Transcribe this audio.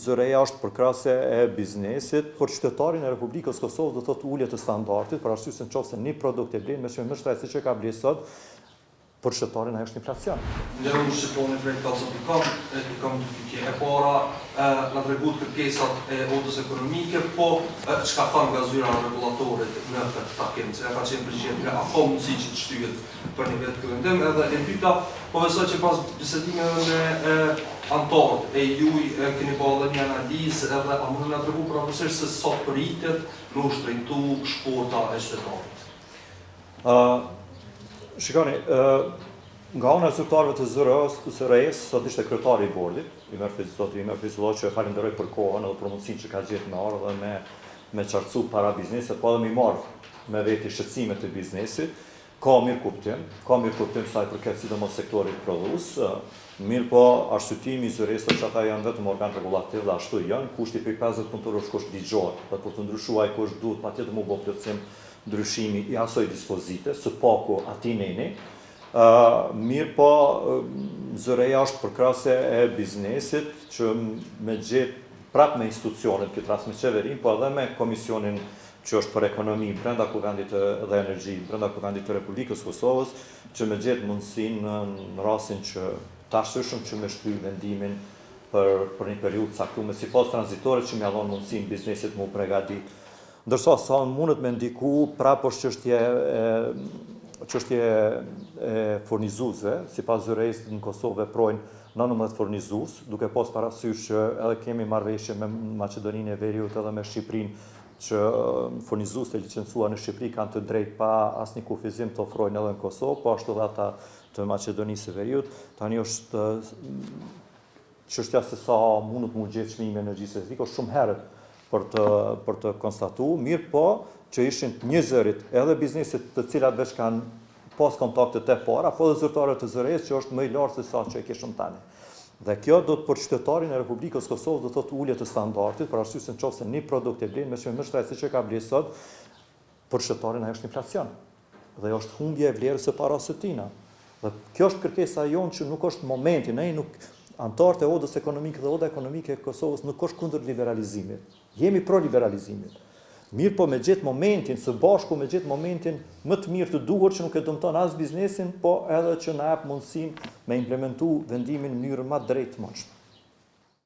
zëreja është përkrahëse e biznesit, por qytetarin e Republikës Kosovë do të thotë ulje të standardit, për arsye se nëse një produkt e blen me çmë më shtrejtësi që ka bler sot, për qytetarin ajo është inflacion. Ne unë shqiponi për i kam e para në tregut kërkesat e odës ekonomike, po çka thanë nga zyra regulatorit në këtë takim, se ka qenë përgjigje a ka mundësi që të shtyhet për një vetë këvendim, edhe e dyta, po besoj që pas bisedimeve me antarët e juj keni pa edhe një analizë edhe a mundë nga tregu praktësisht se sot pritet me ushtrejtu shporta e qytetarit. Shikoni, nga ana e zyrtarëve të zëres, sot ishte kryetari i bordit, Imer Fizullah, që e falenderoj për kohën edhe për mundësinë që ka gjetë me ardhë dhe me qartësu para biznesit, po edhe me marrë me veti shqetësimet e biznesit. Ka mirë kuptim sa i përket sidomos sektorit prodhues, mirë po arsyetimi i zëres që ata janë vetëm organ regulativ dhe ashtu janë, kushti për 50 punëtorë është kusht ligjor, dhe për të ndryshuar ai kusht duhet patjetër më bë plotësim ndryshimi i asoj dispozite, së paku ati neni, mirë po zëreja është përkrahëse e biznesit që me gjetë prapë me institucionet, këtë rast me qeverin, po edhe me komisionin që është për ekonomi brenda kuvendit dhe energji, brenda kuvendit të Republikës Kosovës, që me gjetë mundësinë në rastin që tashëshëm që me shtyj vendimin për një periudhë caktuar si fazë tranzitore që më ia dhon mundësinë biznesit më u përgatitë. Ndërsa sa mundet me ndiku prapë është çështje e furnizuesve, sipas zyrës në Kosovë veprojnë 19 furnizues, duke pas parasysh që edhe kemi marrëveshje me Maqedoninë e Veriut edhe me Shqipërinë, që furnizuesit e licencuar në Shqipëri kanë të drejtë pa asnjë kufizim të ofrojnë edhe në Kosovë, po ashtu edhe ata të Maqedonisë së Veriut. Tani është çështja se sa mundet mu gjetë çmimi energjisë elektrike është shumë herët për të konstatuar, mirë po që ishin një zërit edhe biznesit të cilat veç kanë pas kontaktet e para, po dhe zyrtarët të zëres që është më i lartë se sa që e kishëm tani. Dhe kjo do të për qytetarin e Republikës Kosovë do të thotë ulje të standardit, për arsye se nëse një produkt e blen me çmë më shtrejtësi që ka bler sot, për qytetarin ajo është inflacion. Dhe ajo është humbje e vlerës së parës së tina. Dhe kjo është kërkesa jonë që nuk është momenti, antarët e odës ekonomike dhe oda ekonomike e Kosovës nuk është kundër liberalizimit. Jemi pro liberalizimit. Mirë po me gjithë momentin, së bashku me gjithë momentin më të mirë të duhur që nuk e dëmton as biznesin, po edhe që na jap mundësinë me implementu vendimin në mënyrë më drejtë mëshme.